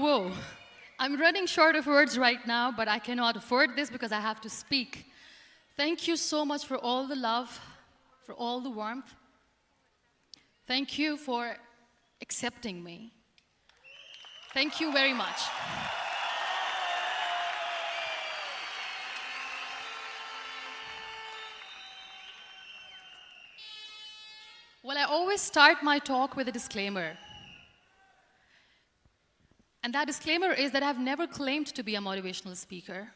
Whoa. I'm running short of words right now, but I cannot afford this because I have to speak. Thank you so much for all the love, for all the warmth. Thank you for accepting me. Thank you very much. Well, I always start my talk with a disclaimer. And that disclaimer is that I've never claimed to be a motivational speaker.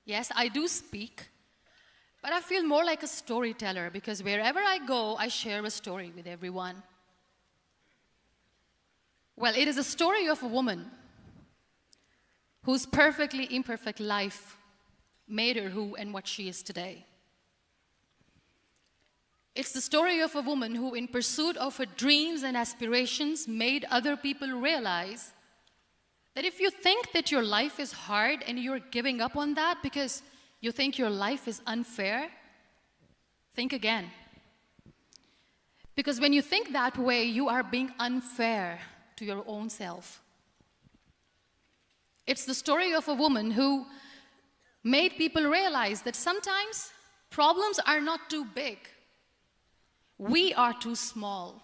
Yes, I do speak, but I feel more like a storyteller because wherever I go, I share a story with everyone. Well, it is a story of a woman whose perfectly imperfect life made her who and what she is today. It's the story of a woman who, in pursuit of her dreams and aspirations, made other people realize that if you think that your life is hard and you're giving up on that because you think your life is unfair, think again. Because when you think that way, you are being unfair to your own self. It's the story of a woman who made people realize that sometimes problems are not too big. We are too small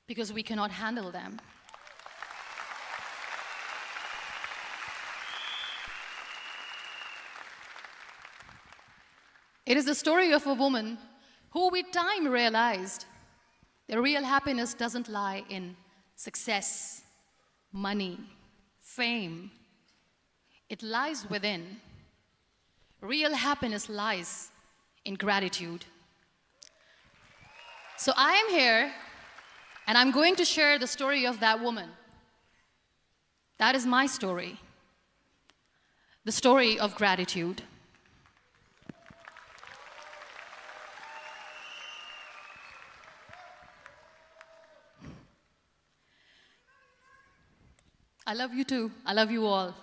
because we cannot handle them. It is the story of a woman who with time realized that real happiness doesn't lie in success, money, fame. It lies within. Real happiness lies in gratitude. So I am here, and I'm going to share the story of that woman. That is my story. The story of gratitude. I love you too. I love you all.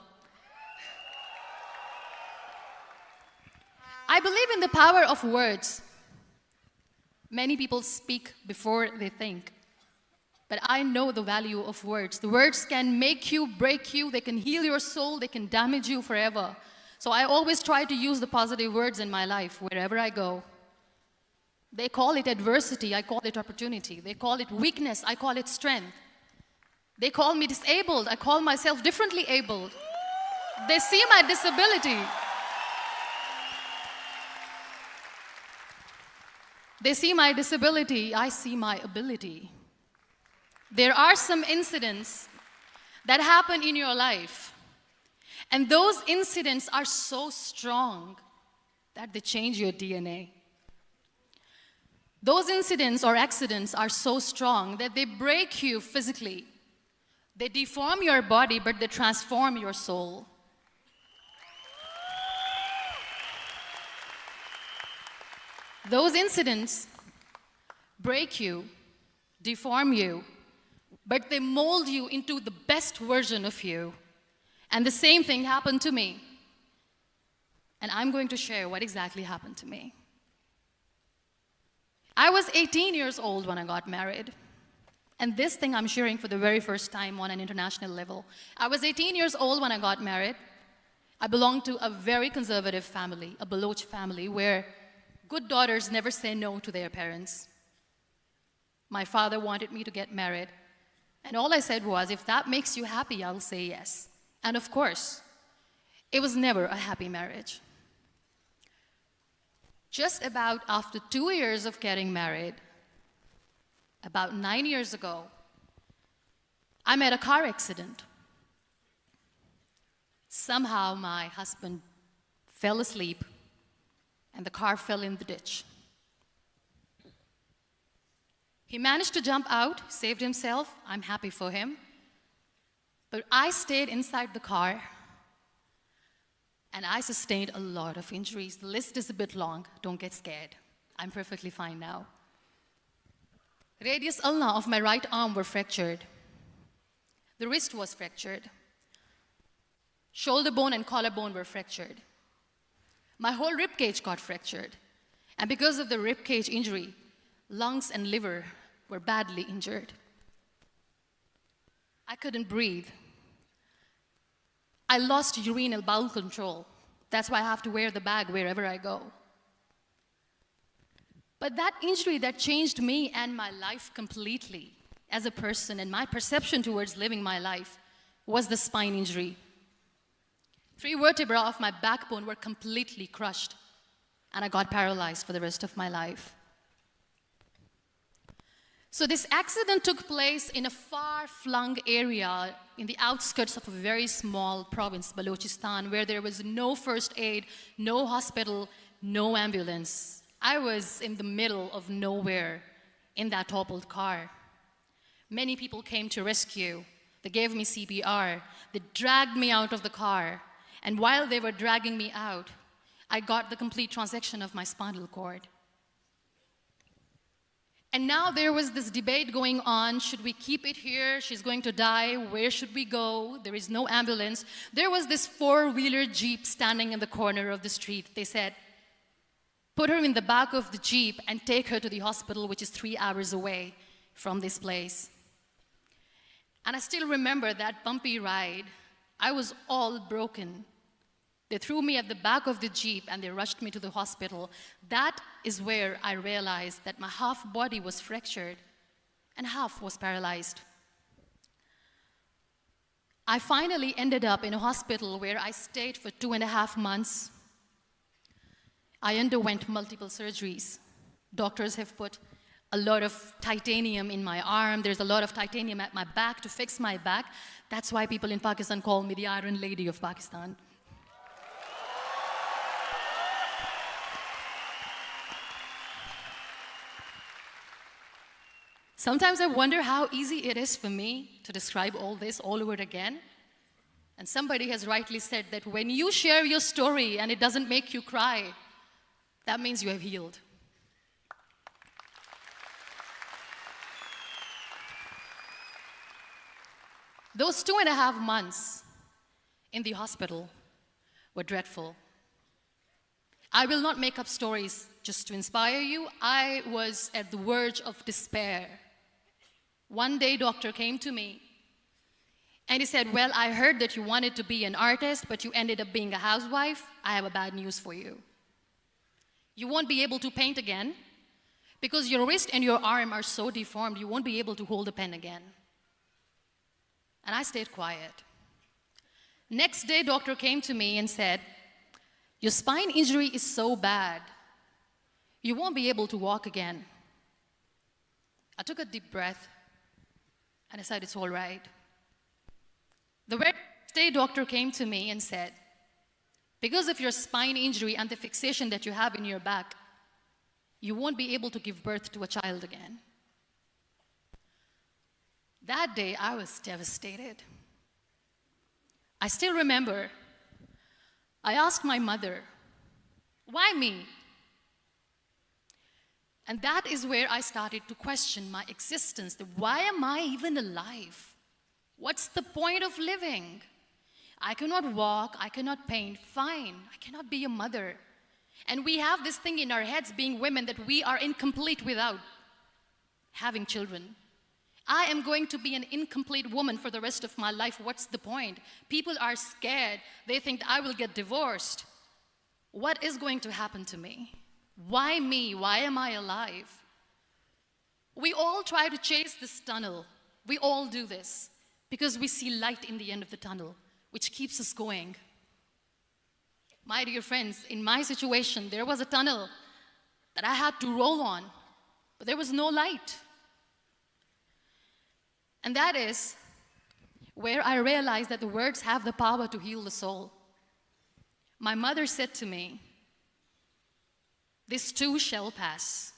I believe in the power of words. Many people speak before they think. But I know the value of words. The words can make you, break you, they can heal your soul, they can damage you forever. So I always try to use the positive words in my life wherever I go. They call it adversity, I call it opportunity. They call it weakness, I call it strength. They call me disabled, I call myself differently abled. They see my disability. They see my disability, I see my ability. There are some incidents that happen in your life, and those incidents are so strong that they change your DNA. Those incidents or accidents are so strong that they break you physically. They deform your body, but they transform your soul. Those incidents break you, deform you, but they mold you into the best version of you. And the same thing happened to me. And I'm going to share what exactly happened to me. I was 18 years old when I got married. And this thing I'm sharing for the very first time on an international level. I was 18 years old when I got married. I belonged to a very conservative family, a Baloch family, where good daughters never say no to their parents. My father wanted me to get married. And all I said was, if that makes you happy, I'll say yes. And of course, it was never a happy marriage. Just about after 2 years of getting married, about 9 years ago, I met a car accident. Somehow my husband fell asleep and the car fell in the ditch. He managed to jump out, saved himself. I'm happy for him. But I stayed inside the car and I sustained a lot of injuries. The list is a bit long. Don't get scared. I'm perfectly fine now. Radius ulna of my right arm were fractured. The wrist was fractured. Shoulder bone and collarbone were fractured. My whole rib cage got fractured. And because of the rib cage injury, lungs and liver were badly injured. I couldn't breathe. I lost urinary bowel control. That's why I have to wear the bag wherever I go. But that injury that changed me and my life completely as a person and my perception towards living my life was the spine injury. 3 vertebrae of my backbone were completely crushed, and I got paralyzed for the rest of my life. So this accident took place in a far-flung area in the outskirts of a very small province, Balochistan, where there was no first aid, no hospital, no ambulance. I was in the middle of nowhere in that toppled car. Many people came to rescue. They gave me CPR. They dragged me out of the car. And while they were dragging me out, I got the complete transection of my spinal cord. And now there was this debate going on. Should we keep it here? She's going to die. Where should we go? There is no ambulance. There was this 4-wheeler Jeep standing in the corner of the street. They said, put her in the back of the Jeep and take her to the hospital, which is 3 hours away from this place. And I still remember that bumpy ride. I was all broken. They threw me at the back of the Jeep and they rushed me to the hospital. That is where I realized that my half body was fractured and half was paralyzed. I finally ended up in a hospital where I stayed for 2.5 months. I underwent multiple surgeries. Doctors have put a lot of titanium in my arm. There's a lot of titanium at my back to fix my back. That's why people in Pakistan call me the Iron Lady of Pakistan. Sometimes I wonder how easy it is for me to describe all this all over again. And somebody has rightly said that when you share your story and it doesn't make you cry, that means you have healed. Those 2.5 months in the hospital were dreadful. I will not make up stories just to inspire you. I was at the verge of despair. One day, doctor came to me and he said, well, I heard that you wanted to be an artist, but you ended up being a housewife. I have a bad news for you. You won't be able to paint again because your wrist and your arm are so deformed, you won't be able to hold a pen again. And I stayed quiet. Next day, doctor came to me and said, your spine injury is so bad, you won't be able to walk again. I took a deep breath and I said, it's all right. The very next day, doctor came to me and said, because of your spine injury and the fixation that you have in your back, you won't be able to give birth to a child again. That day, I was devastated. I still remember, I asked my mother, why me? And that is where I started to question my existence. Why am I even alive? What's the point of living? I cannot walk, I cannot paint, fine. I cannot be a mother. And we have this thing in our heads, being women, that we are incomplete without having children. I am going to be an incomplete woman for the rest of my life. What's the point? People are scared. They think I will get divorced. What is going to happen to me? Why me? Why am I alive? We all try to chase this tunnel. We all do this because we see light in the end of the tunnel, which keeps us going. My dear friends, in my situation, there was a tunnel that I had to roll on, but there was no light. And that is where I realized that the words have the power to heal the soul. My mother said to me, this too shall pass.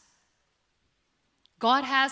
God has